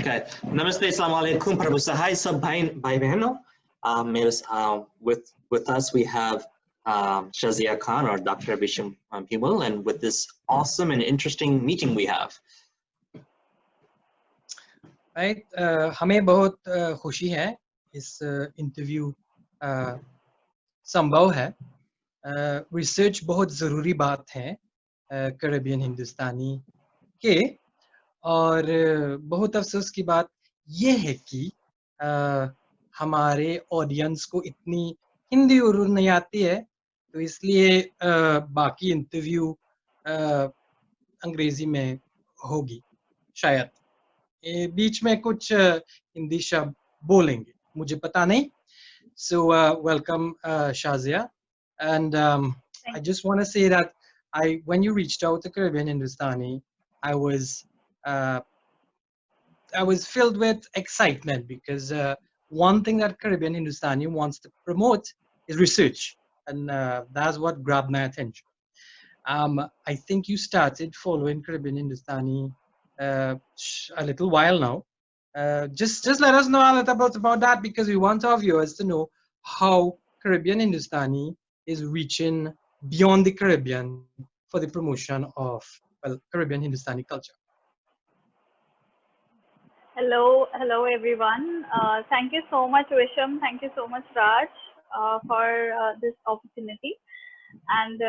Okay. Namaste, Assalamu alaikum, Prabhu Sahai, sab bhai behno. With us we have Shazia Khan or Dr. Visham Pimal, and with this awesome and interesting meeting we have. Right, हमें बहुत खुशी है इस interview संभव है research बहुत ज़रूरी बात है कैरेबियन हिंदुस्तानी के और बहुत अफसोस की बात ये है कि हमारे ऑडियंस को इतनी हिंदी और उर्दू नहीं आती है तो इसलिए बाकी इंटरव्यू अंग्रेजी में होगी शायद बीच में कुछ हिंदी शब्द बोलेंगे मुझे पता नहीं so welcome Shazia and I just want to say that when you reached out to Caribbean Hindustani I was filled with excitement because one thing that Caribbean Hindustani wants to promote is research and that's what grabbed my attention. I think you started following Caribbean Hindustani a little while now. Just let us know a little bit about that because we want our viewers to know how Caribbean Hindustani is reaching beyond the Caribbean for the promotion of Caribbean Hindustani culture. Hello everyone. Thank you so much, Visham. Thank you so much, Raj, for this opportunity. And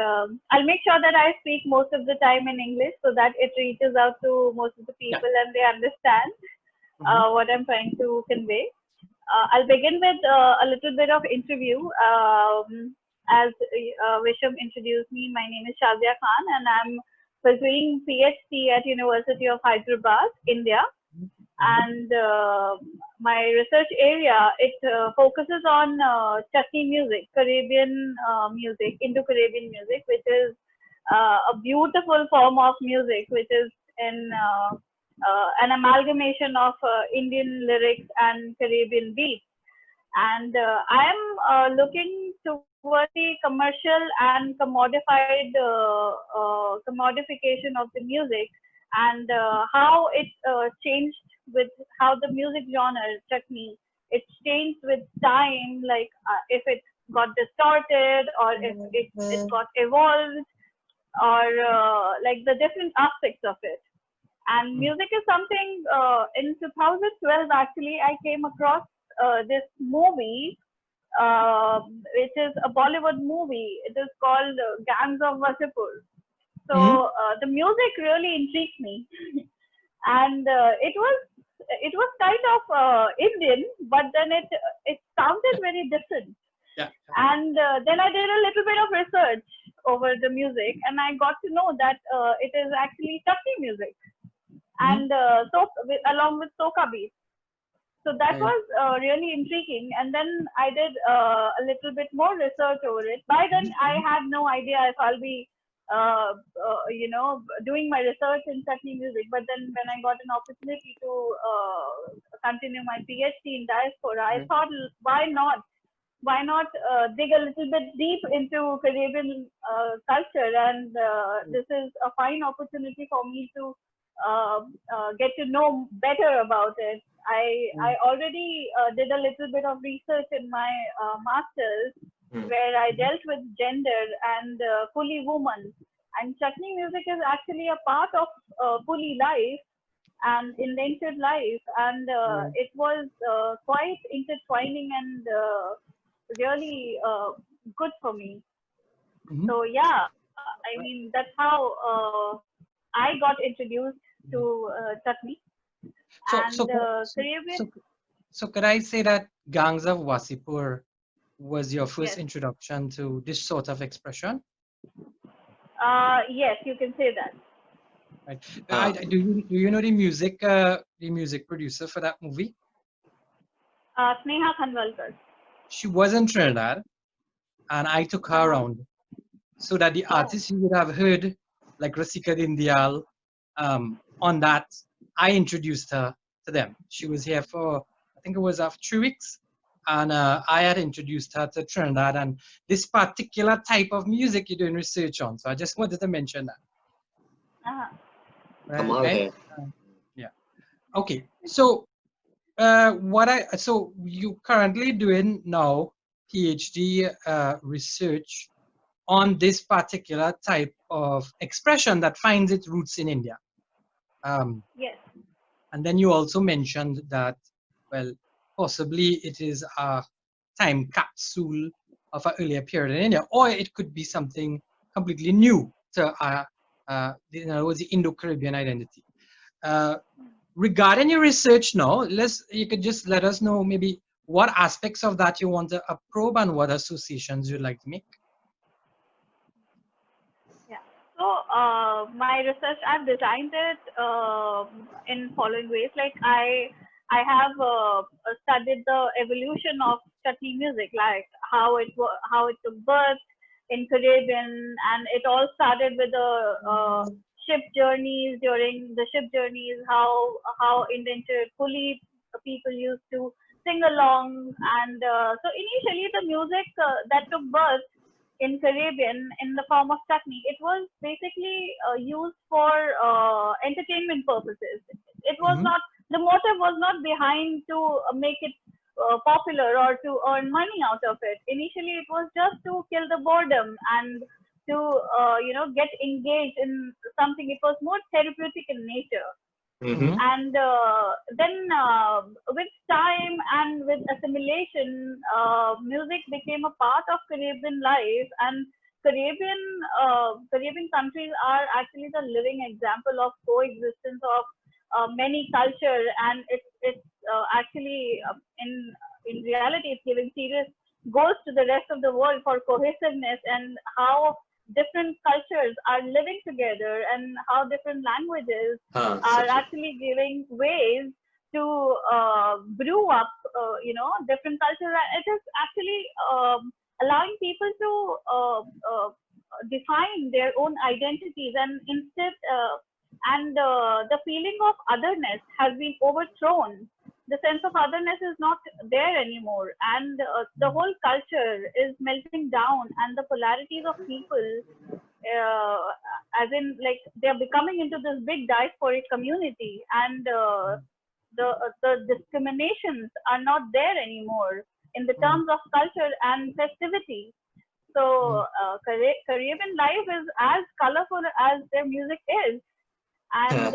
I'll make sure that I speak most of the time in English so that it reaches out to most of the people and they understand what I'm trying to convey. I'll begin with a little bit of interview. As Visham introduced me, my name is Shazia Khan and I'm pursuing PhD at University of Hyderabad, India. And my research area, it focuses on Chutney music, Caribbean music, Indo-Caribbean music, which is a beautiful form of music, which is in an amalgamation of Indian lyrics and Caribbean beats. And I am looking towards the commercial and commodification of the music and how it changed with how the music genre, Chutney, it's changed with time, like if it got distorted or if it got evolved or like the different aspects of it. And music is something, in 2012 actually I came across this movie, which is a Bollywood movie. It is called Gangs of Wasseypur. So the music really intrigued me. And it was kind of Indian, but then it sounded very different. Yeah. And then I did a little bit of research over the music, and I got to know that it is actually Chutney music, and along with soca beats. So that was really intriguing. And then I did a little bit more research over it. By then, I had no idea if I'll be doing my research in Chutney music. But then when I got an opportunity to continue my PhD in diaspora, I thought, why not dig a little bit deep into Caribbean culture? And this is a fine opportunity for me to get to know better about it. I already did a little bit of research in my master's, where I dealt with gender and Puli woman. And Chutney music is actually a part of Puli life and indentured life. And it was quite intertwining and really good for me. So yeah, I mean, that's how I got introduced to Chutney. So could I say that Gangs of Wasseypur was your first introduction to this sort of expression? Yes, you can say that. Right. Do you know the music producer for that movie? Sneha Khanwalkar. She was in Trinidad, and I took her around so that the artists you would have heard, like Rasika Dindyal, on that, I introduced her to them. She was here for, I think it was 3 weeks. And I had introduced her to Trinidad and this particular type of music you're doing research on. So I just wanted to mention that. Uh-huh. Right? Okay. Yeah. Okay, so so you currently doing now PhD research on this particular type of expression that finds its roots in India. Yes. And then you also mentioned that, well, possibly it is a time capsule of an earlier period in India, or it could be something completely new to, in other words, the Indo-Caribbean identity. Regarding your research now, you could just let us know maybe what aspects of that you want to probe and what associations you'd like to make. Yeah. So my research, I've designed it in following ways. Like I have studied the evolution of Chutney music, like how it took birth in Caribbean, and it all started with the ship journeys. During the ship journeys, how indentured coolie people used to sing along, and so initially the music that took birth in Caribbean in the form of chutney, it was basically used for entertainment purposes. It was Mm-hmm. not, the motive was not behind to make it popular or to earn money out of it. Initially, it was just to kill the boredom and to get engaged in something. It was more therapeutic in nature. Mm-hmm. And then with time and with assimilation, music became a part of Caribbean life, and Caribbean countries are actually the living example of coexistence of many culture, and it's actually in reality it's giving serious goals to the rest of the world for cohesiveness and how different cultures are living together and how different languages are Such a, actually giving ways to brew up, different cultures. It is actually allowing people to define their own identities, and instead, the feeling of otherness has been overthrown. The sense of otherness is not there anymore, and the whole culture is melting down, and the polarities of people, uh, as in like they're becoming into this big diasporic community, and the discriminations are not there anymore in the terms of culture and festivity. So Caribbean life is as colorful as their music is, and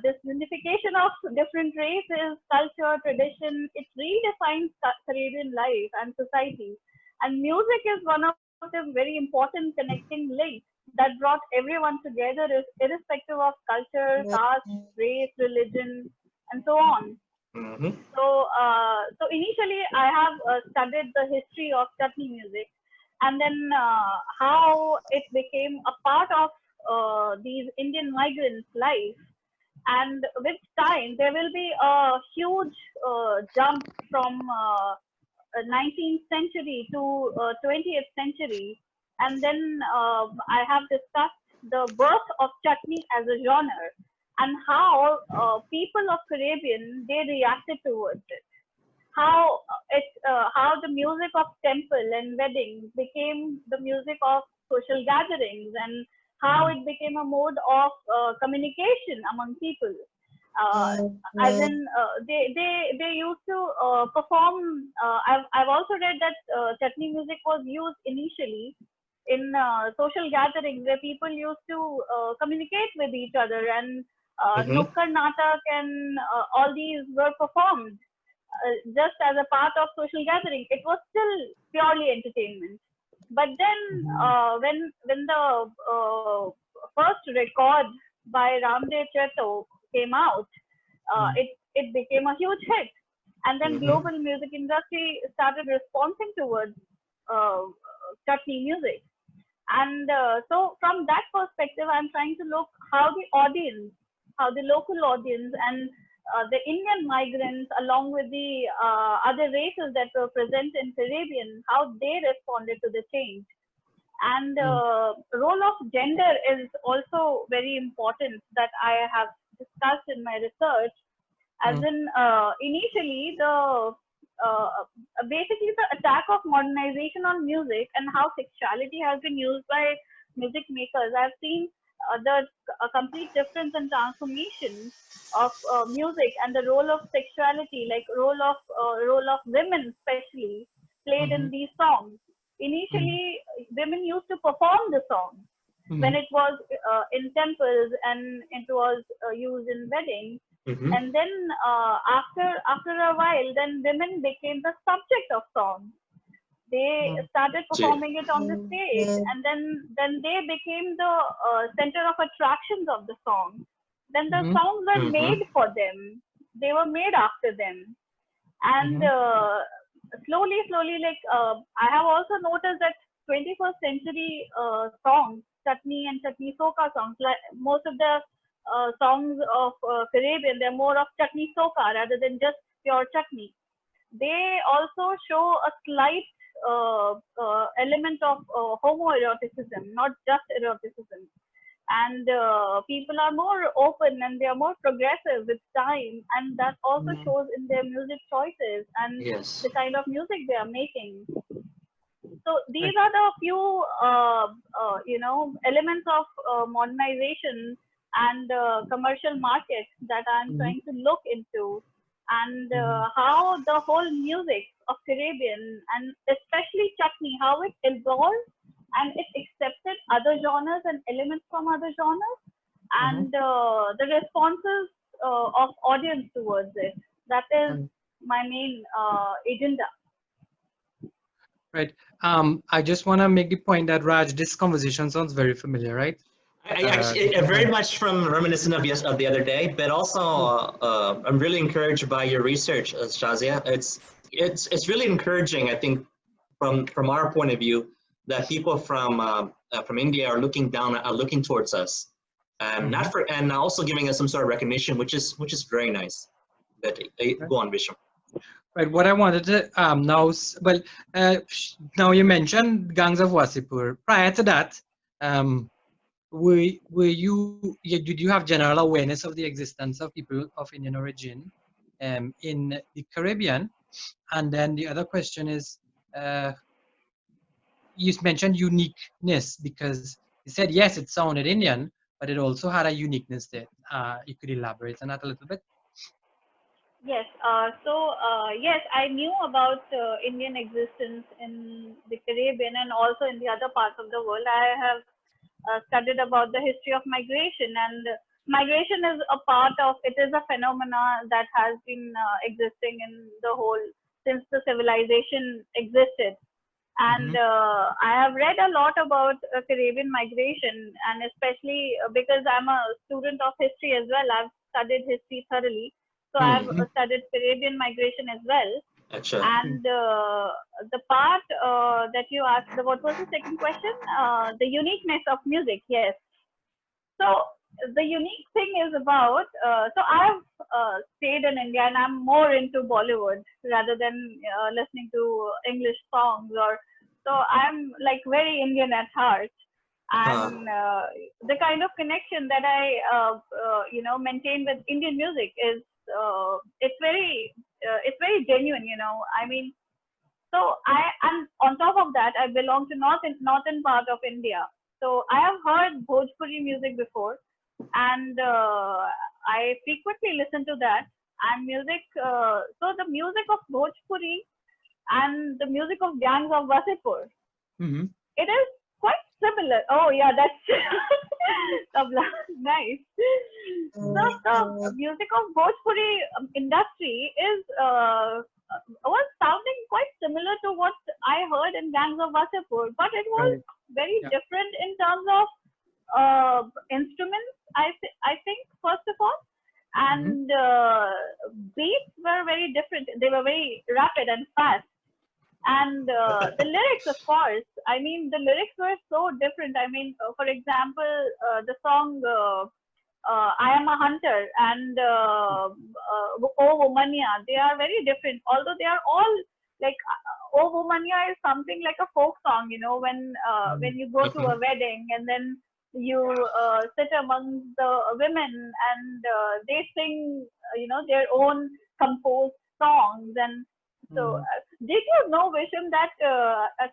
this unification of different races, culture, tradition, it redefines Caribbean life and society. And music is one of the very important connecting links that brought everyone together, irrespective of culture, caste, race, religion, and so on. mm-hmm. So initially, I have studied the history of chutney music, and then how it became a part of these Indian migrants' life. And with time, there will be a huge jump from 19th century to 20th century, and then I have discussed the birth of chutney as a genre and how people of Caribbean they reacted towards it, how the music of temple and weddings became the music of social gatherings, and how it became a mode of communication among people. Uh, as in, they used to perform. I've also read that chutney music was used initially in social gatherings where people used to communicate with each other, and Mm-hmm. nukkad natak and all these were performed just as a part of social gathering. It was still purely entertainment. But then, when the first record by Ramdev Cheto came out, it became a huge hit, and then Mm-hmm. global music industry started responding towards uh, chutney music. And so, from that perspective, I'm trying to look how the audience, how the local audience, and the Indian migrants, along with the other races that were present in Caribbean, how they responded to the change. And role of gender is also very important that I have discussed in my research. As in, initially uh, basically the attack of modernization on music and how sexuality has been used by music makers. I've seen a complete difference and transformation of music and the role of sexuality, like role of women especially played in these songs. Initially, women used to perform the songs when it was in temples and it was used in weddings. And then after a while, then women became the subject of songs. They started performing it on the stage, and then they became the center of attractions of the song. Then the songs were made for them. They were made after them, and slowly, like I have also noticed that 21st century songs, Chutney and Chutney soca songs, like most of the songs of Caribbean, they're more of Chutney soca rather than just pure Chutney. They also show a slight element of homoeroticism, not just eroticism. And people are more open and they are more progressive with time, and that also shows in their music choices and the kind of music they are making. So these are the few elements of modernization and commercial market that I'm trying to look into, and how the whole music of Caribbean and especially Chutney, how it evolved and it accepted other genres and elements from other genres, and the responses of audience towards it. That is my main agenda. Right. I just want to make the point that Raj, this conversation sounds very familiar, right? I actually very much from reminiscent of the other day, but also I'm really encouraged by your research, Shazia. It's really encouraging, I think, from our point of view, that people from India are looking towards us, and and also giving us some sort of recognition, which is very nice. But go on, Vishnu. Right. What I wanted to now you mentioned Gangs of Wasipur. Prior to that, did you have general awareness of the existence of people of Indian origin in the Caribbean? And then the other question is, you mentioned uniqueness, because you said yes, it sounded Indian, but it also had a uniqueness there. You could elaborate on that a little bit? Yes. Yes, I knew about Indian existence in the Caribbean and also in the other parts of the world. I have studied about the history of migration, and migration is a part of it, is a phenomena that has been existing in the whole since the civilization existed. And I have read a lot about Caribbean migration, and especially because I'm a student of history as well. I've studied history thoroughly, so I've studied Caribbean migration as well. Achha. And the part that you asked, what was the second question? The uniqueness of music, yes. So the unique thing is about, so I've stayed in India and I'm more into Bollywood rather than listening to English songs, or so I'm like very Indian at heart. And the kind of connection that I maintain with Indian music is it's very genuine, I mean, so and on top of that, I belong to northern part of India. So I have heard Bhojpuri music before, and I frequently listen to that. And music, so the music of Bhojpuri and the music of Gangs of Wasipur, it is quite similar. Oh yeah, that's tabla. Nice. So the music of Bhojpuri industry is was sounding quite similar to what I heard in Gangs of Wasipur, but it was very different in terms of instruments. I think first of all, and beats were very different. They were very rapid and fast. And the lyrics, of course, I mean, the lyrics were so different. I mean, for example, the song I Am a Hunter and Oh Womania, they are very different, although they are all like Oh Womania is something like a folk song, when you go to a wedding and then you sit among the women and they sing, their own composed songs. And so, did you know, Visham, that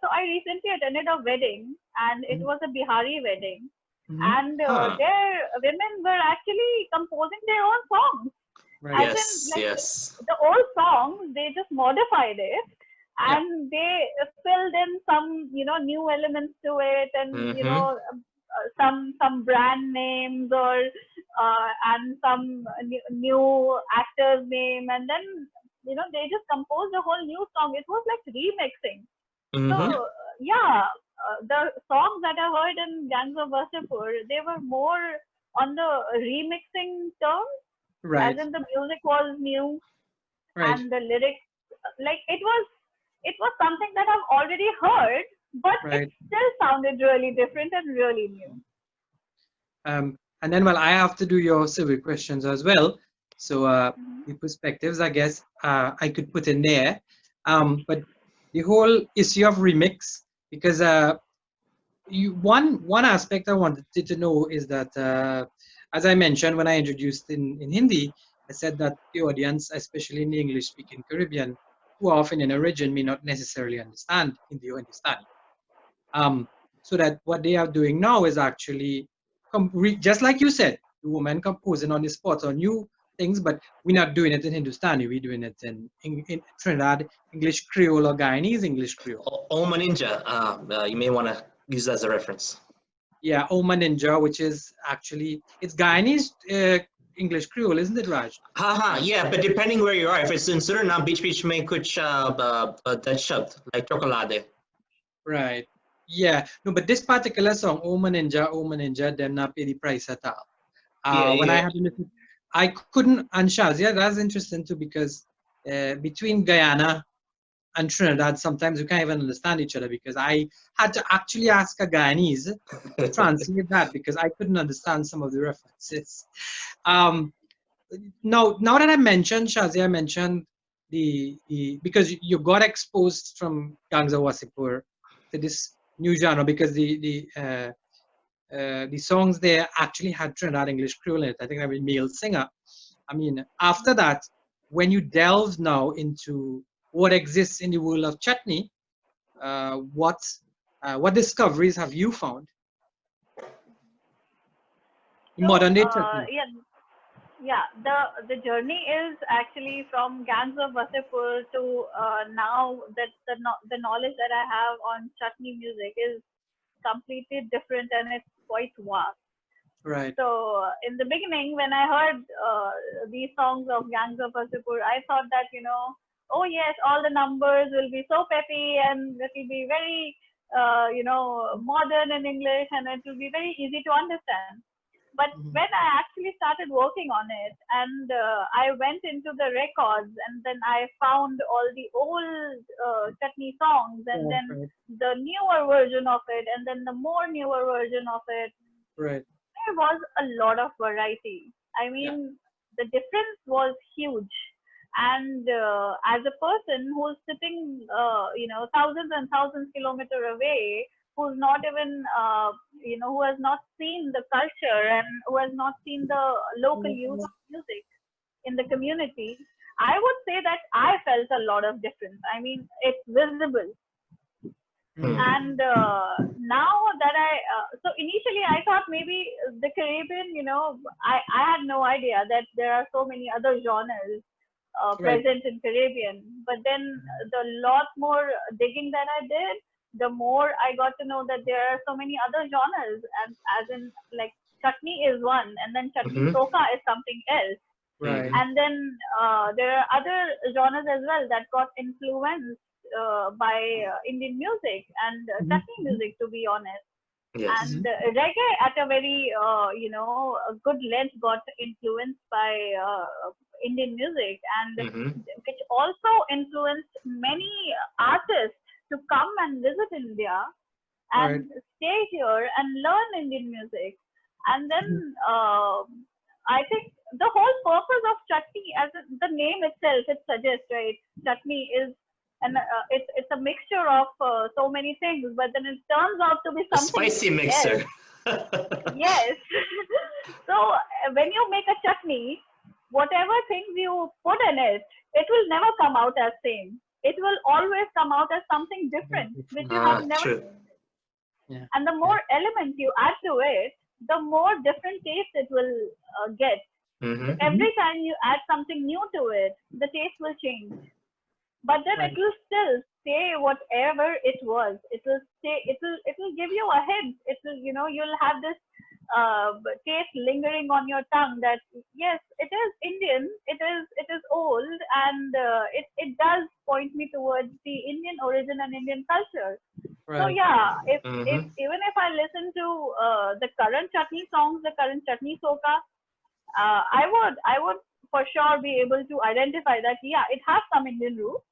so I recently attended a wedding, and it was a Bihari wedding, and Huh. their women were actually composing their own songs. Right. As in, Yes, like, yes. the old songs, they just modified it, Yeah. and they filled in some, new elements to it, and Mm-hmm. some brand names, or and some new actor's name, and then they just composed a whole new song. It was like remixing. So Mm-hmm. yeah, the songs that I heard in Gangs of Wasseypur, they were more on the remixing terms, as Right. in the music was new Right. and the lyrics, like it was something that I've already heard, but it Right. still sounded really different and really new. And then, well, I have to do your survey questions as well. So Mhm. the perspectives, I guess, I could put in there. But the whole issue of remix, because one aspect I wanted to know is that, as I mentioned when I introduced in Hindi, I said that the audience, especially in the English-speaking Caribbean, who are often in a region, may not necessarily understand Hindi or Hindustani. So that what they are doing now is actually, just like you said, the woman composing on the spot on new things, but we're not doing it in Hindustani, we're doing it in Trinidad English Creole or Guyanese English Creole. Oma Ninja, you may want to use that as a reference. Yeah, Oma Ninja, which is actually, it's Guyanese English Creole, isn't it, Raj? Haha, yeah, but depending where you are, if it's in Suriname, beach may kuch that shabd, like chocolate. Right. Yeah. No, but this particular song, Oma Ninja, them not pay the price at all. Yeah, When I yeah. had to listen, I couldn't, and Shazia, that's interesting too, because between Guyana and Trinidad, sometimes we can't even understand each other, because I had to actually ask a Guyanese to translate that, because I couldn't understand some of the references. Um, now that I mentioned, Shazia, I mentioned the because you got exposed from Gangs of Wasseypur to this new genre, because the songs there actually had Trinidad English Creole in it. I think I was a male singer. I mean, after that, when you delve now into what exists in the world of Chutney, what discoveries have you found in So modern day Chutney? yeah, the journey is actually from Gangs of Wasseypur to now that the knowledge that I have on Chutney music is completely different, and it's quite vast. Right. So in the beginning, when I heard these songs of Gangs of Wasseypur, I thought that, oh yes, all the numbers will be so peppy, and it will be very modern in English, and it will be very easy to understand. But Mhm. when I actually started working on it, and I went into the records, and then I found all the old Chutney songs, and Yeah, then right. the newer version of it, and then the more newer version of it, Right. there was a lot of variety. I Yeah. mean, the difference was huge. And as a person who's sitting, thousands and thousands kilometers away, who's not even, who has not seen the culture, and who has not seen the local use of music in the community, I would say that I felt a lot of difference. I mean, it's visible. Mhm. Hmm. And now that so initially I thought maybe the Caribbean, I had no idea that there are so many other genres Right. present in Caribbean. But then the lot more digging that I did, the more I got to know that there are so many other genres, and as in, like, chutney is one, and then chutney Mm-hmm. soca is something else. Right. Mm-hmm. And then there are other genres as well that got influenced by Indian music and Mhm. Chutney music, to be honest. Yes. And Mhm. reggae, at a very, a good length, got influenced by Indian music, and Mm-hmm. which also influenced many artists to come and visit India Right. and stay here and learn Indian music. And then Mhm. I think the whole purpose of chutney, as the name itself, it suggests, right? Chutney is, and it's a mixture of so many things, but then it turns out to be A something spicy else. mixer. Yes. So when you make a chutney, whatever things you put in it, it will never come out as same. It will always come out as something different, which you have never. True. Yeah. And the Yeah. more elements you add to it, the more different taste it will get. Every time you add something new to it, the taste will change. But then it Right. will still stay whatever it was. It will stay. It will give you a hint. It will, you'll have this taste lingering on your tongue that yes, it is Indian. It is old, and it does point me towards the Indian origin and Indian culture. So Right. yeah, if even if I listen to the current chutney songs, the current chutney soca, I would for sure be able to identify that yeah, it has some Indian roots,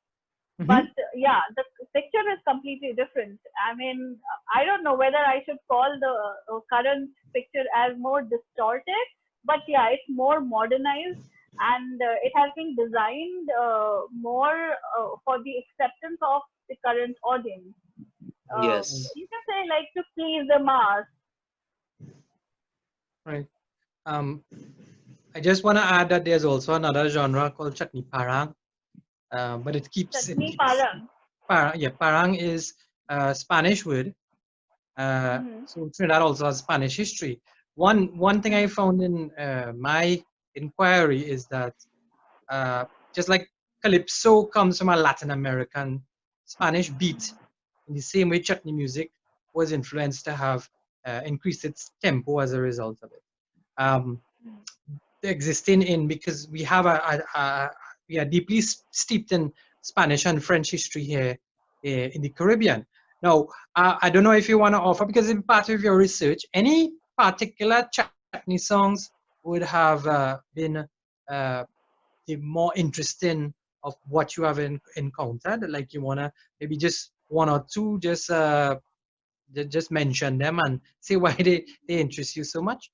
but yeah, the picture is completely different. I mean, I don't know whether I should call the current picture as more distorted, but yeah, it's more modernized, and it has been designed more for the acceptance of the current audience. Yes. You can say like to please the mass. Right. I just want to add that there's also another genre called chutney parang, but it keeps Chutney parang. parang. Yeah, parang is a Spanish word. So Trinidad also has Spanish history. One thing I found in my inquiry is that just like calypso comes from a Latin American Spanish beat, in the same way chutney music was influenced to have increased its tempo as a result of it. Existing in, because we have we are deeply steeped in Spanish and French history here in the Caribbean. Now, I don't know if you want to offer, because in part of your research, any particular chutney songs would have been the more interesting of what you have encountered. Like you want to maybe just one or two, just mention them and say why they interest you so much.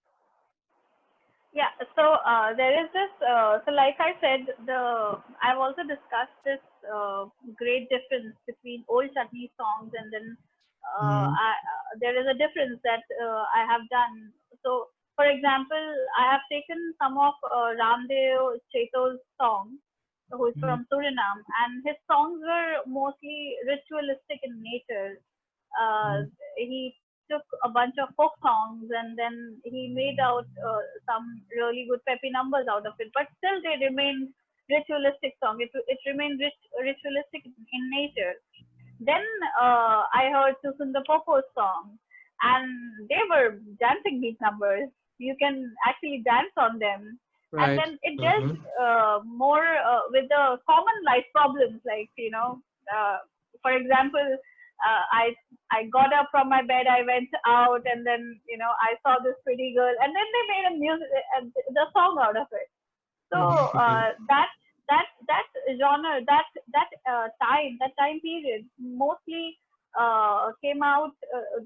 Yeah, so there is this. So, like I said, I've also discussed this great difference between old chutney songs, and then there is a difference that I have done. So, for example, I have taken some of Ramdev Cheto's songs, who is from Suriname, and his songs were mostly ritualistic in nature. He took a bunch of folk songs, and then he made out some really good peppy numbers out of it, but still they remained ritualistic song. It remained ritualistic in nature. Then I heard Susunda Popo's song, and they were dancing beat numbers. You can actually dance on them. And Right. then it dealt more with the common life problems, like, for example, I got up from my bed, I went out, and then, I saw this pretty girl, and then they made a music, the song out of it. So that genre, that time period, mostly came out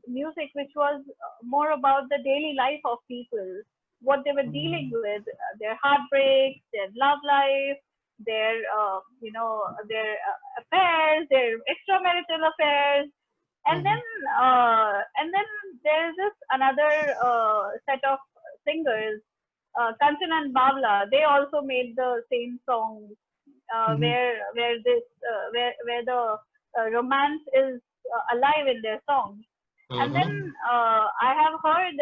music which was more about the daily life of people, what they were dealing with, their heartbreaks, their love life, their their affairs, their extramarital affairs, and then there's this another set of singers, Kanchan and Bawla. They also made the same songs where the romance is alive in their songs. And then I have heard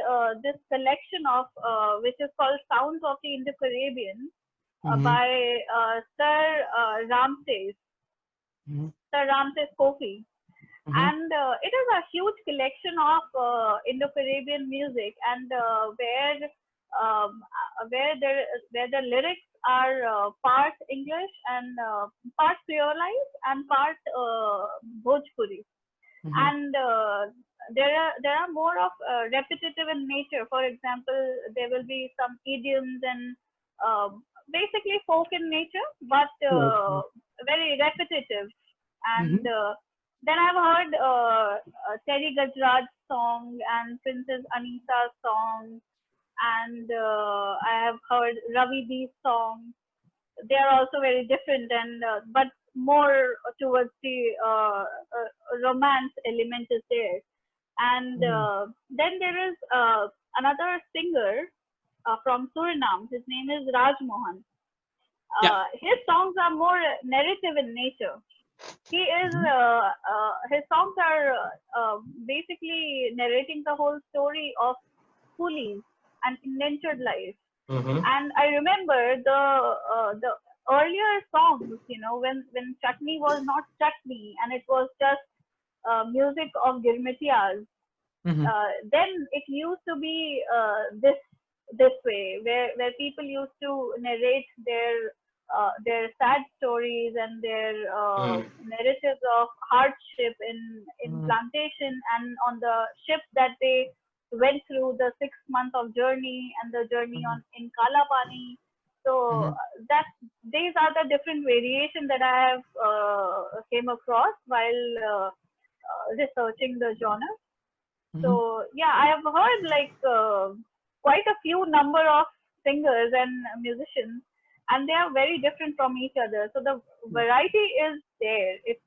this collection of which is called Sounds of the Indo-Caribbean by Sir Ramses, Sir Ramses Kofi. And it is a huge collection of Indo-Caribbean music, and where the lyrics are part English and part Creolized and part Bhojpuri. And there are more of repetitive in nature. For example, there will be some idioms and basically folk in nature, but very repetitive. And then I've heard Terry Gajraj's song and Princess Anita's song, and I have heard Ravi D's song. They are also very different, and but more towards the romance element is there. And then there is another singer from Suriname. His name is Raj Mohan. His songs are more narrative in nature. He is his songs are basically narrating the whole story of coolies and indentured life. Mm-hmm. And I remember the earlier songs, when Chutney was not Chutney and it was just music of Girmitiyas. Mm-hmm. Then it used to be this way, where people used to narrate their sad stories and their narratives of hardship in plantation and on the ship that they went through the 6 months of journey and the journey on in Kalapani. So that these are the different variations that I have came across while researching the genre. So yeah, I have heard like quite a few number of singers and musicians, and they are very different from each other. So the variety is there; it's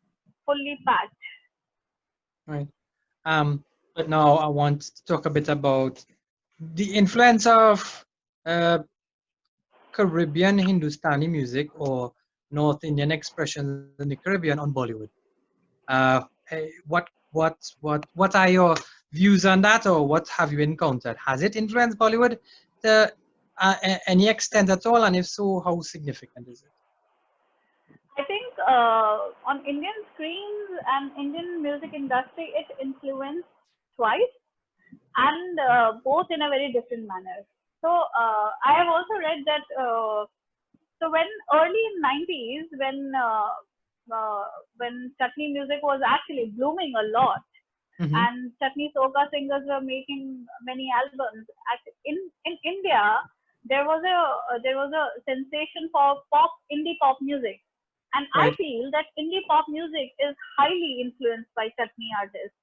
fully packed. Right. But now I want to talk a bit about the influence of Caribbean Hindustani music or North Indian expressions in the Caribbean on Bollywood. What are your views on that, or what have you encountered? Has it influenced Bollywood to any extent at all, and if so, how significant is it? I think on Indian screens and Indian music industry, it influenced twice, and both in a very different manner. So I have also read that. So when early in 90s, when Chutney music was actually blooming a lot, and Chutney soca singers were making many albums. In India, there was a sensation for indie pop music, and I Right. feel that indie pop music is highly influenced by Chutney artists.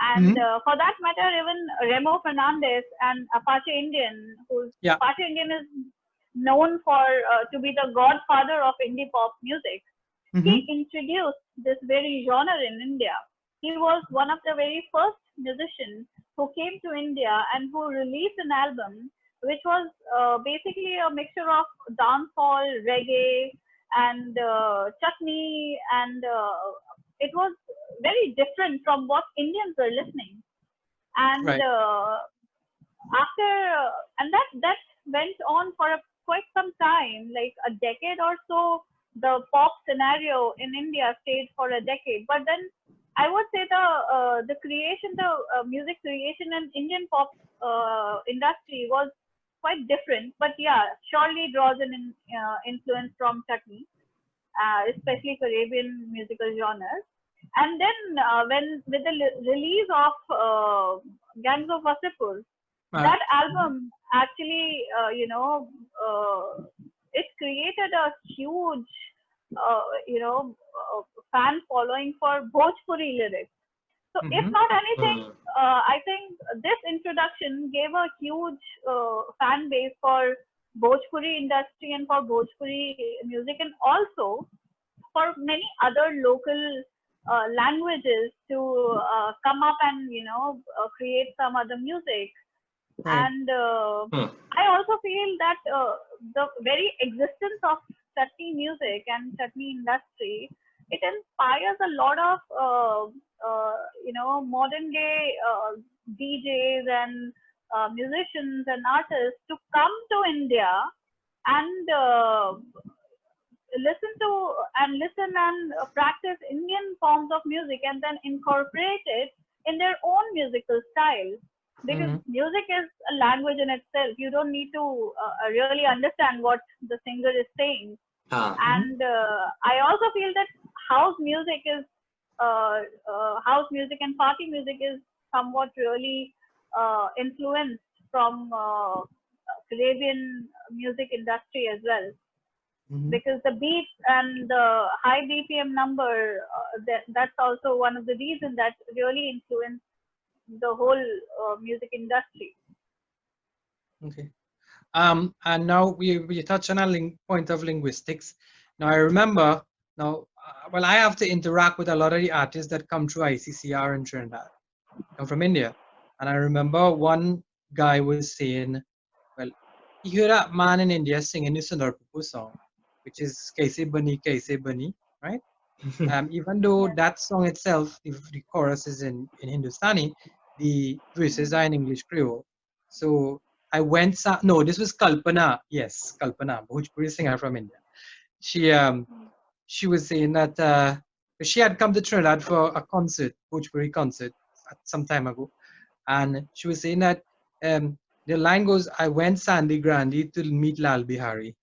And for that matter, even Remo Fernandez and Apache Indian, Yeah. Apache Indian is known for to be the godfather of indie pop music. He introduced this very genre in India. He was one of the very first musicians who came to India and who released an album which was basically a mixture of dancehall, reggae, and chutney, and it was very different from what Indians were listening. And Right. after and that went on for quite some time, like a decade or so. The pop scenario in India stayed for a decade, but then I would say the music creation in Indian pop industry was quite different. But yeah, surely draws an influence from Chutney, especially Caribbean musical genres. And then when with the release of Gangs of Wasseypur, that album actually, it created a huge, fan following for Bhojpuri lyrics. So if not anything, I think this introduction gave a huge fan base for Bhojpuri industry and for Bhojpuri music, and also for many other local languages to come up and create some other music. Right. And I also feel that the very existence of Chutney music and Chutney industry, it inspires a lot of modern day DJs and musicians and artists to come to India and listen and practice Indian forms of music and then incorporate it in their own musical style. Because music is a language in itself. You don't need to really understand what the singer is saying. And I also feel that house music is house music and party music is somewhat really influenced from Caribbean music industry as well. Because the beat and the high BPM number, that's also one of the reasons that really influenced the whole music industry. Okay. And now we touch on a point of linguistics. Now I remember well, I have to interact with a lot of the artists that come through ICCR in Trinidad, come from India. And I remember one guy was saying, well, he heard that man in India singing the Sundar Pupu song, which is Kaise Bani, right? Even though that song itself, the chorus is in Hindustani, the verses are in English Creole. So I went, no, this was Kalpana. Yes, Kalpana, Bhojpuri singer from India. She was saying that she had come to Trinidad for a concert, Bhojpuri concert, some time ago. And she was saying that the line goes, I went Sandy Grandi to meet Lal Bihari.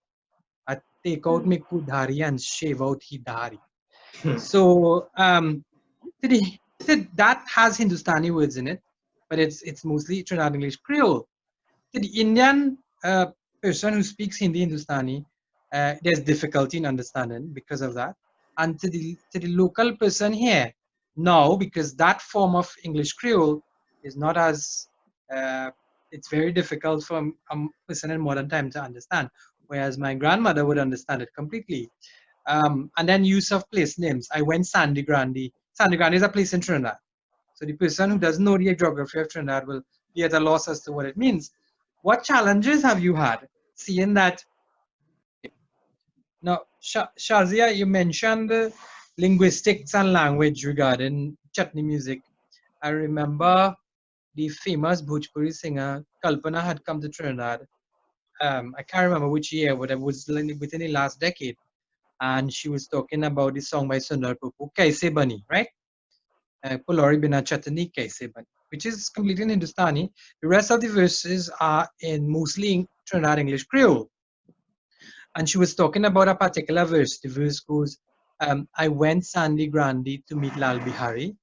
I take out me kudhari and shave out hidari. So that has Hindustani words in it, but it's mostly Trinidad English Creole. To the Indian person who speaks Hindi Hindustani, there's difficulty in understanding because of that. And to the local person here, now, because that form of English Creole is not as, it's very difficult for a person in modern time to understand, whereas my grandmother would understand it completely. And then use of place names. I went Sandy Grande. Sandy Grande is a place in Trinidad. So the person who doesn't know the geography of Trinidad will be at a loss as to what it means. What challenges have you had seeing that? Now, Shazia, you mentioned linguistics and language regarding Chutney music. I remember the famous Bhojpuri singer Kalpana had come to Trinidad. I can't remember which year, but it was within the last decade. And she was talking about the song by Sundar Popu, Kaise Bani, right? Pulori Bina Chutney Kaise Bani, which is completely in Hindustani. The rest of the verses are in mostly Trinidad English Creole. And she was talking about a particular verse. The verse goes, I went Sandy Grandi to meet Lal Bihari.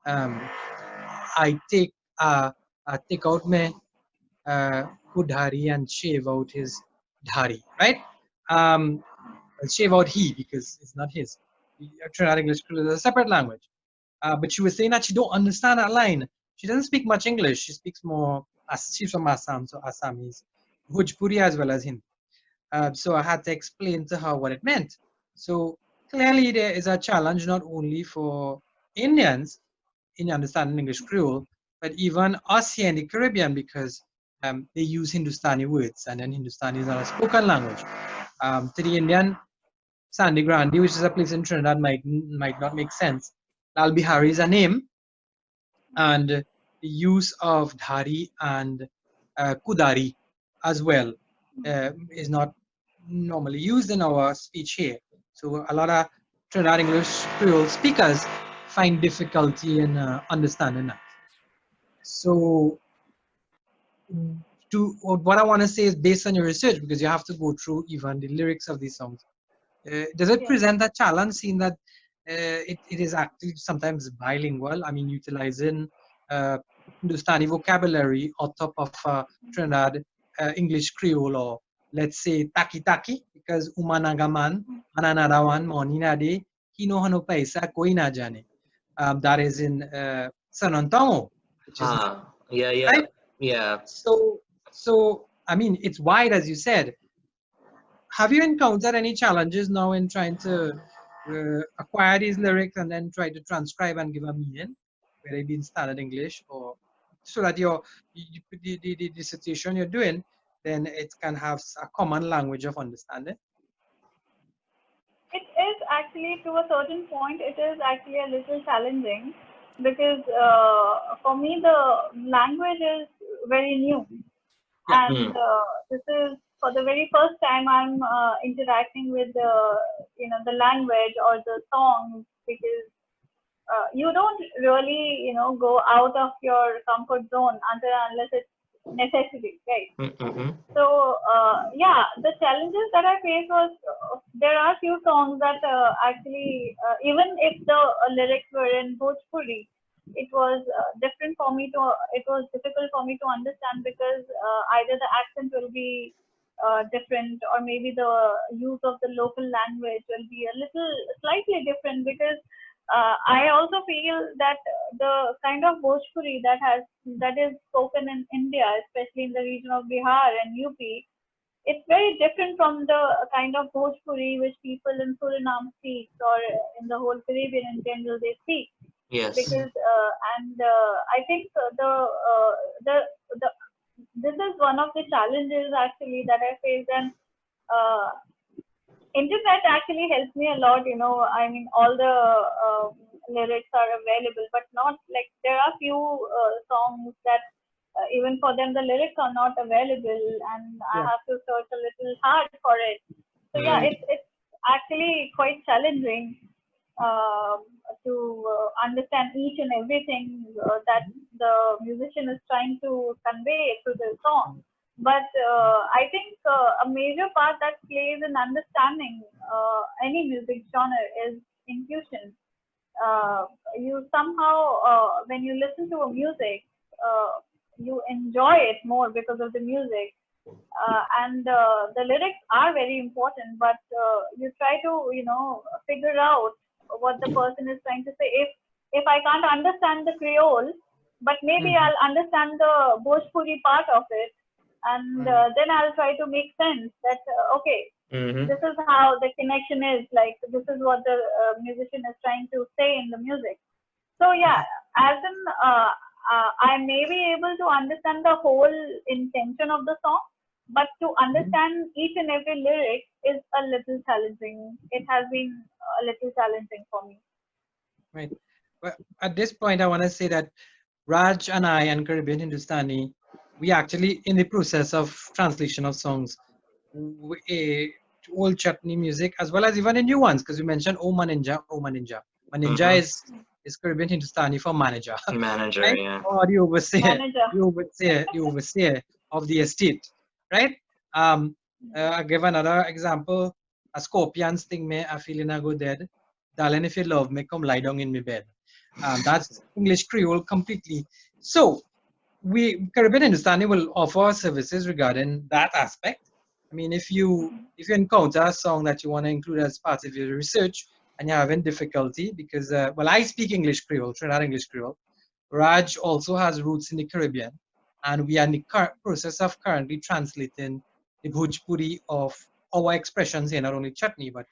I take out my kudhari and shave out his dhari, right? Shave out he because it's not his. Trinidad English is a separate language. But she was saying that she don't understand that line. She doesn't speak much English. She speaks more, she's from Assam, so Assamese, Bhojpuri as well as Hindi. So I had to explain to her what it meant. So clearly there is a challenge not only for Indians in understanding English Creole, but even us here in the Caribbean because they use Hindustani words and then Hindustani is not a spoken language. To the Indian, Sandy Grande, which is a place in Trinidad, might not make sense. Lal Bihari is a name, and the use of dhari and kudari as well is not normally used in our speech here. So a lot of Trinidad English Creole speakers find difficulty in understanding that. So what I want to say is based on your research, because you have to go through even the lyrics of these songs. Does it present a challenge seeing that it is actually sometimes bilingual? I mean, utilizing Hindustani vocabulary on top of Trinidad English Creole, or let's say taki taki, because umanagaman, ananadawan, moninade, hino hano paisa, koi na jane. That is in Sanantongo, which is right? Yeah. So I mean, it's wide, as you said. Have you encountered any challenges now in trying to acquire these lyrics and then try to transcribe and give a meaning, whether it be in standard English or so that the dissertation you're doing, then it can have a common language of understanding? It is actually, to a certain point, it is actually a little challenging because for me the language is very new, and this is for the very first time I'm interacting with the language or the songs, because you don't really go out of your comfort zone until unless it's necessary, right? So yeah, the challenges that I faced was there are few songs that actually even if the lyrics were in Bhojpuri, it was it was difficult for me to understand because either the accent will be different, or maybe the use of the local language will be a little slightly different, because I also feel that the kind of Bhojpuri that is spoken in India, especially in the region of Bihar and UP, it's very different from the kind of Bhojpuri which people in Suriname speak, or in the whole Caribbean in general they speak. Yes. Because I think the this is one of the challenges actually that I faced, and uh, internet actually helps me a lot. I mean, all the lyrics are available, but not like there are few songs that even for them the lyrics are not available, and I Yeah. have to search a little hard for it. So yeah, it's actually quite challenging uh, to understand each and everything that the musician is trying to convey through the song. But I think a major part that plays in understanding any music genre is intuition. uh, you somehow, when you listen to a music, you enjoy it more because of the music. And the lyrics are very important, but you try to, figure out what the person is trying to say. If I can't understand the Creole, but maybe Mhm. I'll understand the Bhojpuri part of it, and Right. then I'll try to make sense that okay, Mm-hmm. this is how the connection is, like this is what the musician is trying to say in the music. So yeah, as in I may be able to understand the whole intention of the song, but to Mhm. understand each and every lyric is a little challenging. It has been a little challenging for me. Right. Well, at this point, I want to say that Raj and I and Caribbean Hindustani, we actually in the process of translation of songs, old chutney music as well as even the new ones, because you mentioned Oh Maninja, Oh Maninja. Maninja Mm-hmm. is Caribbean Hindustani for manager, Manager, right? yeah. Or Manager. the overseer of the estate, right? Um, I'll give another example. A scorpions thing me, I feel in a go dead. Darling, if you love me, come lie down in my bed. That's English Creole completely. So we Caribbean Hindustani will offer services regarding that aspect. I mean, if you encounter a song that you want to include as part of your research and you're having difficulty because well, I speak English Creole, Trinidad English Creole. Raj also has roots in the Caribbean, and we are in the process of currently translating the Bhojpuri of our expressions here, not only chutney but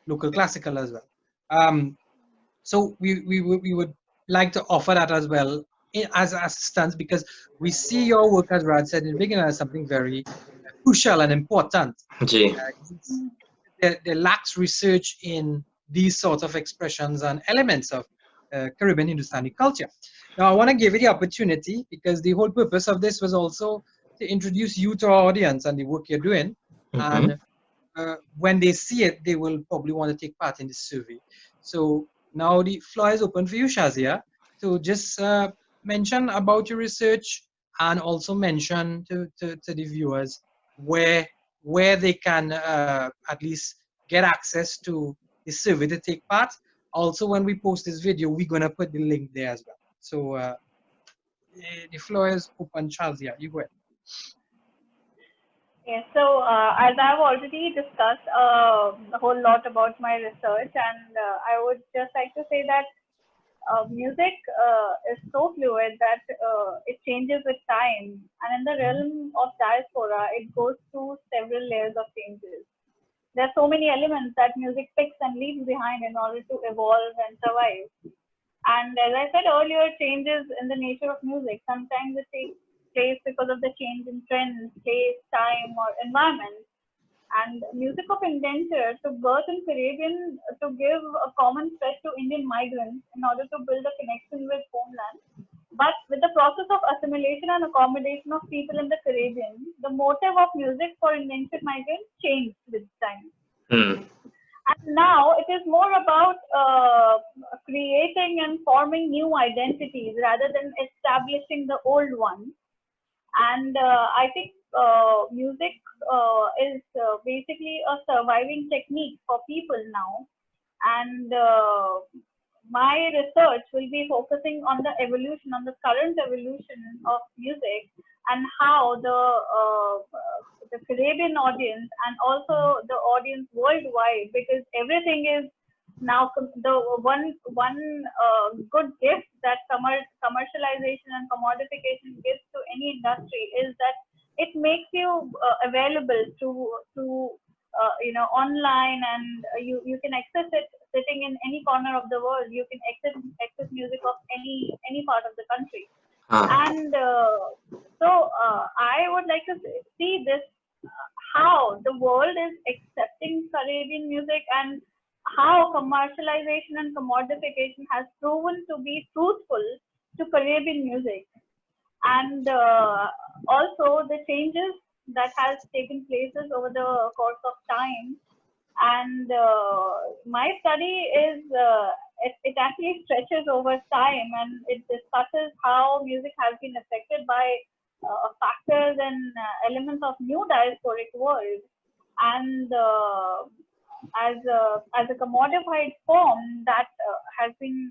local classical as well. Um, so we would like to offer that as well as assistance because we see your work, as Raj said in the beginning, as something very crucial and important. Gee. There lacks research in these sorts of expressions and elements of Caribbean Hindustani culture. Now, I want to give you the opportunity because the whole purpose of this was also to introduce you to our audience and the work you're doing. Mm-hmm. And when they see it, they will probably want to take part in the survey. So now the floor is open for you, Shazia, to just mention about your research and also mention to the viewers where they can at least get access to the survey to take part. Also, when we post this video, we're going to put the link there as well. So the floor is open, Shazia. You go ahead. Yes, so as I've already discussed a whole lot about my research, and I would just like to say that music is so fluid that it changes with time, and in the realm of diaspora, it goes through several layers of changes. There are so many elements that music picks and leaves behind in order to evolve and survive. And as I said earlier, changes in the nature of music. Sometimes it takes place because of the change in trends, place, time, or environment. And music of indenture took birth in Caribbean to give a common thread to Indian migrants in order to build a connection with homeland. But with the process of assimilation and accommodation of people in the Caribbean, the motive of music for indentured migrants changed with time. Mm. And now it is more about creating and forming new identities rather than establishing the old ones. And I think music is basically a surviving technique for people now. And my research will be focusing on the evolution, on the current evolution of music, and how the Caribbean audience and also the audience worldwide, because everything is now the one good gift that commercialization and commodification gives to any industry is that it makes you available to online, and you can access it sitting in any corner of the world. You can access music of any part of the country. Ah. And so I would like to see this, how the world is accepting Caribbean music, and how commercialization and commodification has proven to be truthful to Caribbean music. and also the changes that has taken places over the course of time. And my study is it actually stretches over time, and it discusses how music has been affected by factors and elements of new diasporic world, and as a commodified form that has been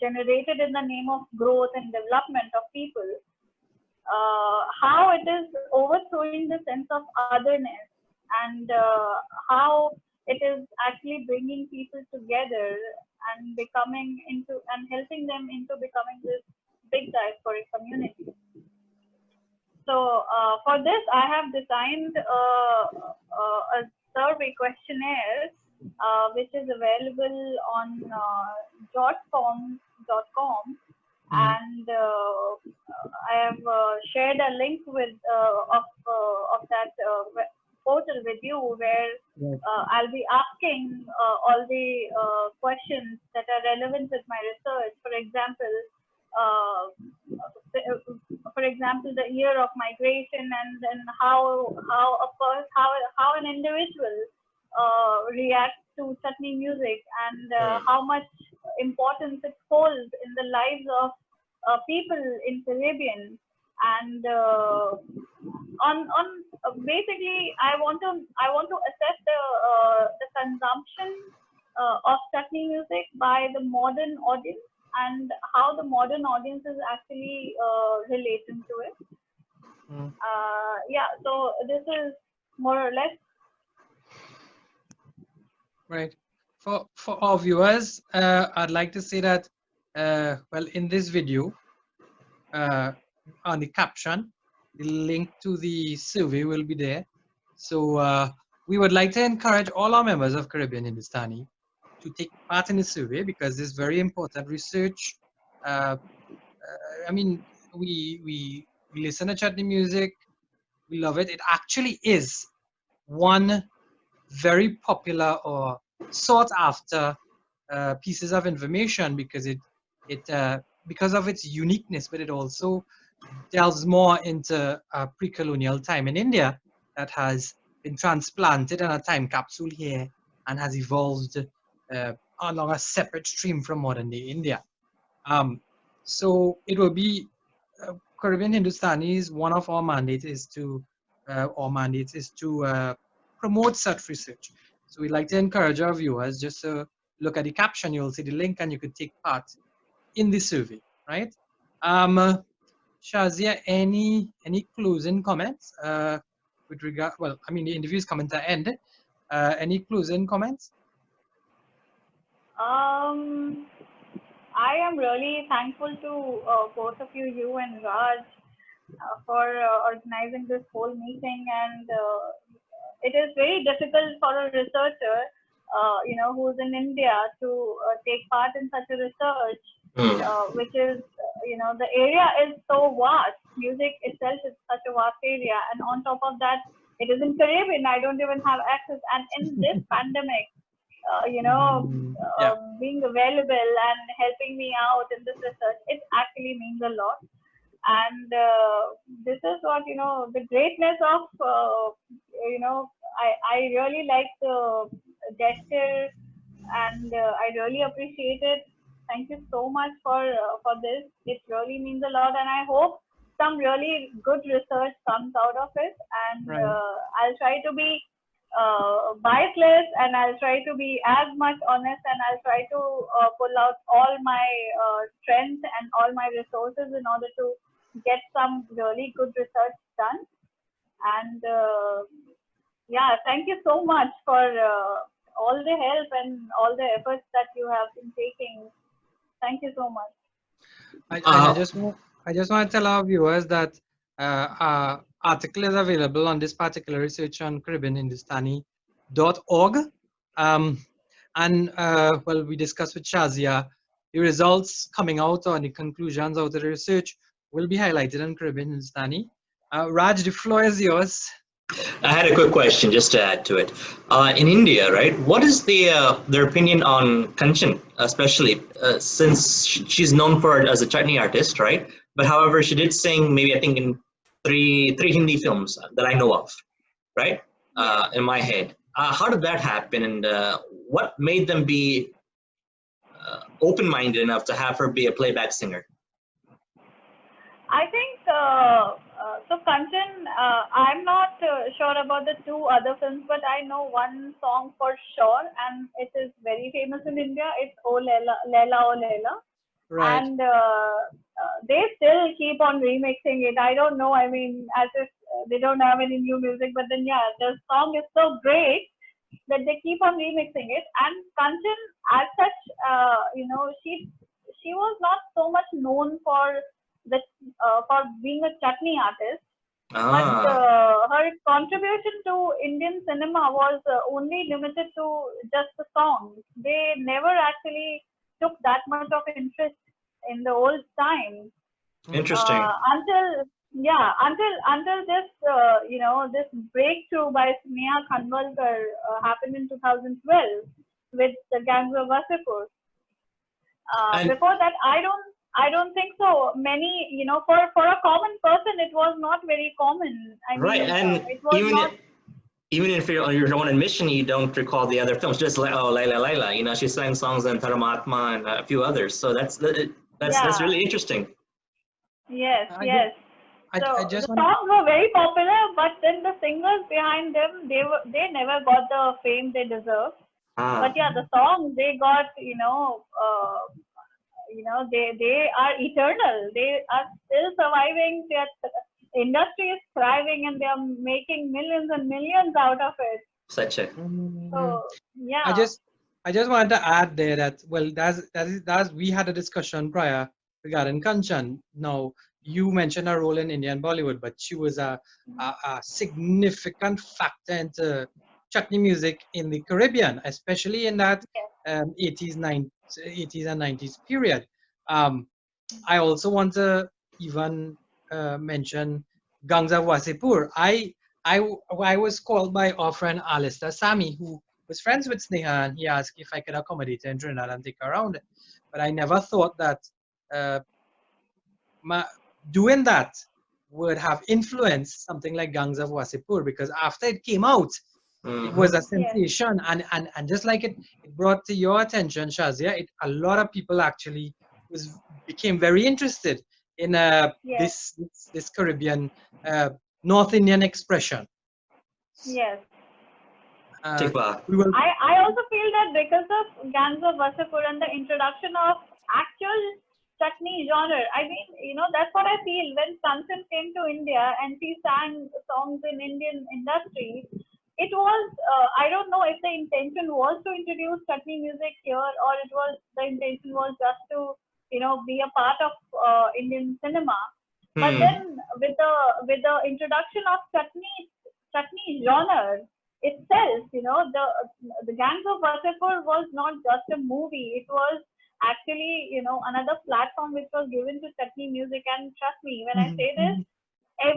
generated in the name of growth and development of people, how it is overthrowing the sense of otherness, and how it is actually bringing people together and becoming into and helping them into becoming this big diasporic community. So for this, I have designed a survey questionnaire, which is available on jotforms.com, and I have shared a link with of that portal with you, where I'll be asking all the questions that are relevant with my research. For example, the year of migration, and then how an individual reacts to Chutney music, and how much importance it holds in the lives of people in Caribbean. And basically, I want to assess the consumption of Chutney music by the modern audience, and how the modern audience is actually relating to it. Yeah, so this is more or less. Right. For our viewers, I'd like to say that, well, in this video, on the caption, the link to the survey will be there. So we would like to encourage all our members of Caribbean Hindustani to take part in the survey, because this is very important research. I mean, we listen to Chutney music, we love it. It actually is one very popular or sought after pieces of information, because because of its uniqueness, but it also delves more into a pre-colonial time in India that has been transplanted in a time capsule here and has evolved along a separate stream from modern day India. So it will be Caribbean Hindustani's one of our mandates is to promote such research. So we'd like to encourage our viewers just to look at the caption. You'll see the link, and you could take part in the survey, right? Shazia, any closing comments with regard? Well, I mean, the interview's coming to end. Any closing comments? I am really thankful to both of you and Raj, for organizing this whole meeting. And it is very difficult for a researcher, who's in India, to take part in such a research, which is, the area is so vast. Music itself is such a vast area, and on top of that, it is in Caribbean. I don't even have access, and in this pandemic, being available and helping me out in this research, it actually means a lot. And this is what, the greatness of, I really like the gesture, and I really appreciate it. Thank you so much for this. It really means a lot, and I hope some really good research comes out of it. And I'll try to be biasless, and I'll try to be as much honest, and I'll try to pull out all my strength and all my resources in order to get some really good research done. And yeah, thank you so much for all the help and all the efforts that you have been taking. Thank you so much. I just want to tell our viewers that our article is available on this particular research on CaribbeanHindustani.org. Well, we discussed with Shazia the results coming out, or the conclusions out of the research will be highlighted on Caribbean Hindustani. Raj, the floor is yours. I had a quick question just to add to it. In India, right, what is their opinion on Kanchan, especially since she's known for as a Chutney artist, right? But however, she did sing maybe I think in three Hindi films that I know of, right? In my head. How did that happen, and what made them be open-minded enough to have her be a playback singer? I think so. Kanchan, I'm not sure about the two other films, but I know one song for sure, and it is very famous in India. It's "O Leila, Leila O Leila," Right. and they still keep on remixing it. I don't know. I mean, as if they don't have any new music, but then yeah, the song is so great that they keep on remixing it. And Kanchan, as such, she was not so much known for the for being a chutney artist, but Ah, her contribution to Indian cinema was only limited to just the songs. They never actually took that much of interest in the old times interesting. until this this breakthrough by Sneha Khanwalkar happened in 2012 with the Gangs of Wasseypur. And Before that, I don't think so. Many, for a common person, it was not very common. I right, mean, and it was not. even if you're on your own admission, you don't recall the other films. Just like oh, Laila Laila, she sang songs in Paramatma and a few others. So that's Yeah. really interesting. Yes. I just, Yes. So I the just want. songs were very popular, but then the singers behind them, they never got the fame they deserved. But Ah, yeah, the songs they got, they are eternal. They are still surviving. Their industry is thriving, and they are making millions and millions out of it. such a Mhm. So I yeah, just I just wanted to add there that well that's we had a discussion prior regarding Kanchan. Now you mentioned her role in Indian Bollywood, but she was a significant factor into chutney music in the Caribbean, especially in that yes, 80s, 90s, 80s and 90s period. Um, I also want to even mention Gangza Wasipur. I was called by our friend Alistair Sami, who was friends with Sneha, and he asked if I could accommodate her in Trinidad and take her around. But I never thought that uh, ma doing that would have influenced something like Gangs of Wasipur, because after it came out, it was a mm-hmm. yes, sensation, and just like it brought to your attention, Shazia, a lot of people actually was became very interested in yes, this Caribbean uh, North Indian expression. yes. Uh, Tikva. we will. I also feel that because of Gangs of Wasseypur and the introduction of actual chutney genre, I mean, that's what I feel when Kanchan came to India and she sang songs in Indian industry. It was, I don't know if the intention was to introduce chutney music here, or the intention was just to, be a part of Indian cinema. But Hmm. then with the introduction of chutney genre itself, the Gangs of Wasseypur was not just a movie. It was actually, another platform which was given to chutney music. And trust me, when I say this,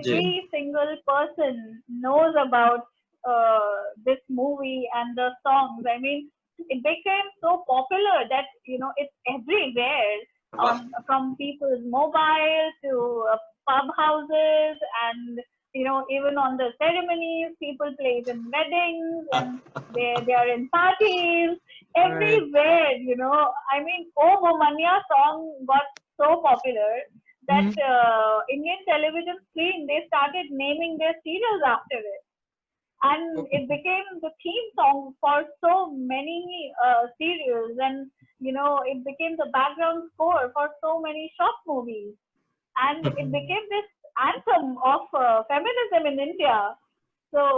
J- every single person knows about this movie and the songs. I mean, it became so popular that it's everywhere, Wow. from people's mobile to pub houses, and even on the ceremonies, people play it in weddings, and they are in parties Right. everywhere. I mean, "Oh Momania" song got so popular that Mhm. Indian television screen, they started naming their serials after it, and Okay. it became the theme song for so many serials, and it became the background score for so many short movies, and it Mhm. became this anthem of feminism in India.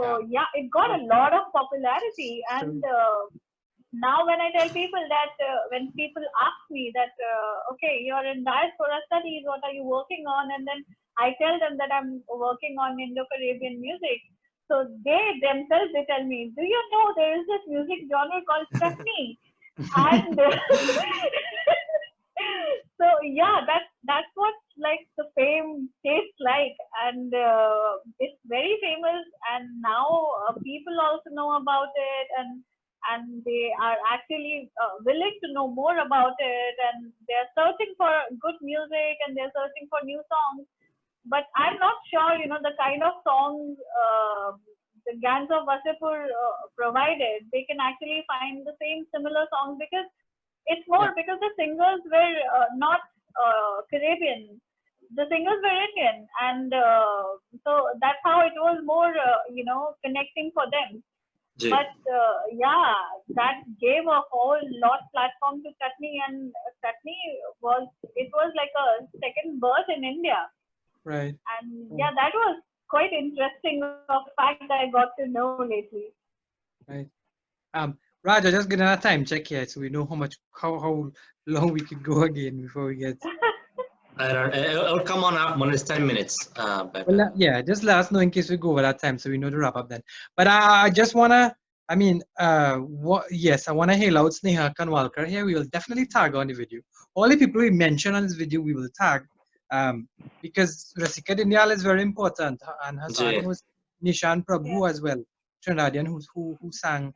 Yeah. So yeah, it got a lot of popularity, and True. now when I tell people that, when people ask me that, okay, you're in diaspora studies, what are you working on? And then I tell them that I'm working on Indo-Caribbean music. So they themselves, they tell me, do you know there is this music genre called Chutney? And so yeah, that's what like the fame tastes like, and it's very famous, and now people also know about it, and they are actually willing to know more about it, and they're searching for good music and they're searching for new songs. But I'm not sure, the kind of songs the Gangs of Wasipur provided, they can actually find the same similar songs, because it's more because the singers were not Caribbean. The singers were Indian, and so that's how it was more, connecting for them. But yeah, that gave a whole lot platform to Chutney, and Chutney was like a second birth in India. Right. And yeah, that was quite interesting of fact that I got to know lately. Right. Raj, I just getting a time check here, so we know how long we could go again before we get. It'll come on when it's 10 minutes. Well, yeah, just let us know in case we go over that time, so we know to wrap up then. But I just wanna, yes, I wanna hail out Sneha Kanwalkar here. We will definitely tag on the video. All the people we mention on this video, we will tag, because Rasika Dindiyal is very important, and her song was Nishan Prabhu as well, Trinidadian who sang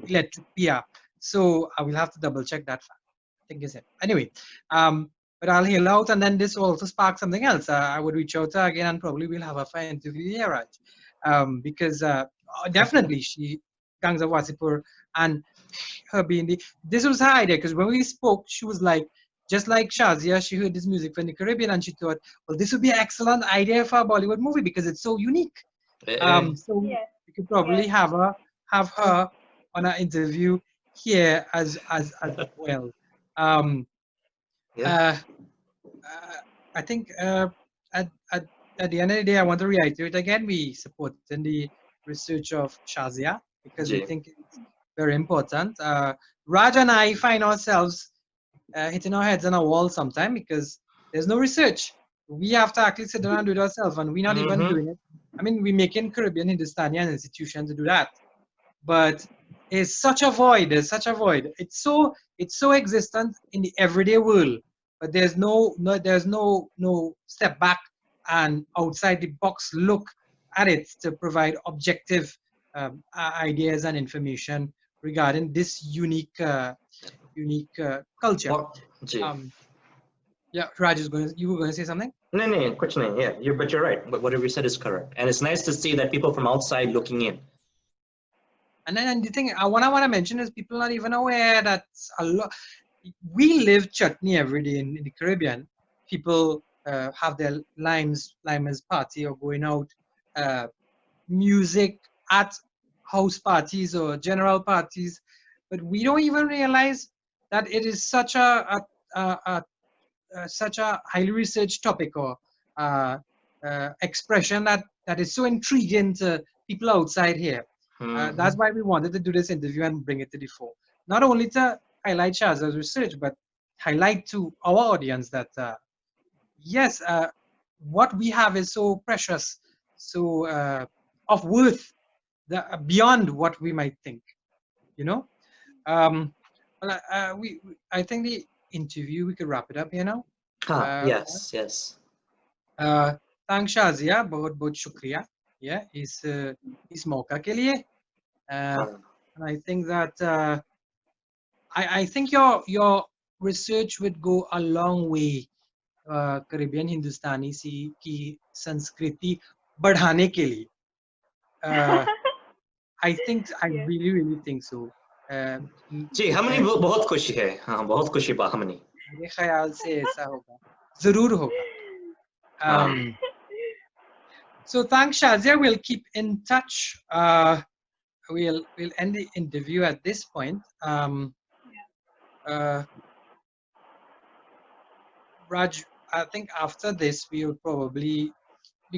Electric Pia. So I will have to double check that fact. I think is it. Anyway, but I'll hail out, and then this will also spark something else. I would reach out to her again, and probably we'll have a fine interview here, Raj. Because definitely Gangs of Wasipur, and her being this was her idea, because when we spoke, she was like, just like Shazia, she heard this music from the Caribbean, and she thought, well, this would be an excellent idea for a Bollywood movie because it's so unique. So we could probably have her on an interview here as well. I think at the end of the day, I want to reiterate again, we support in the research of Shazia because we think it's very important. Raj and I find ourselves hitting our heads on a wall sometime because there's no research. We have to actually sit down and do it ourselves, and we're not even doing it. I mean, we're making Caribbean Hindustani an institution to do that, but it's such a void. There's such a void. It's so existent in the everyday world, but there's no step back and outside the box look at it to provide objective ideas and information regarding this unique culture. Yeah, Raj you were going to say something? No, questioning. Yeah, but you're right. Whatever you said is correct, and it's nice to see that people from outside looking in. And then the thing I want to mention is people not even aware that we live Chutney every day in the Caribbean. People have their limers party or going out, music at house parties or general parties, but we don't even realize that it is such a highly researched topic or expression that is so intriguing to people outside here. That's why we wanted to do this interview and bring it to the fore. Not only to highlight Shaza's research, but highlight to our audience that yes, what we have is so precious, so of worth, beyond what we might think. I think the interview, we could wrap it up here now. Yes. Thanks Shazia, बहुत शुक्रिया. Yeah, इस मौका के लिए. And I think that I think your research would go a long way Caribbean Hindustani की संस्कृति बढ़ाने के लिए. I really think so. जी, हमने बहुत खुशी है. हाँ, बहुत खुशी बा हमने. मेरे ख्याल से ऐसा होगा. जरूर होगा. So thanks Shazia, we'll keep in touch. We'll end the interview at this point. Raj, I think after this we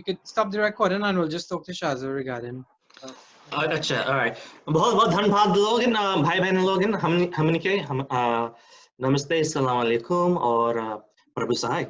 could stop the recording and we'll just talk to Shazia regarding. अच्छा, alright. बहुत धन्यवाद लोग इन भाई बहन लोग इन हमने के नमस्ते, अस्सलाम वालेकुम और प्रभु सहाय.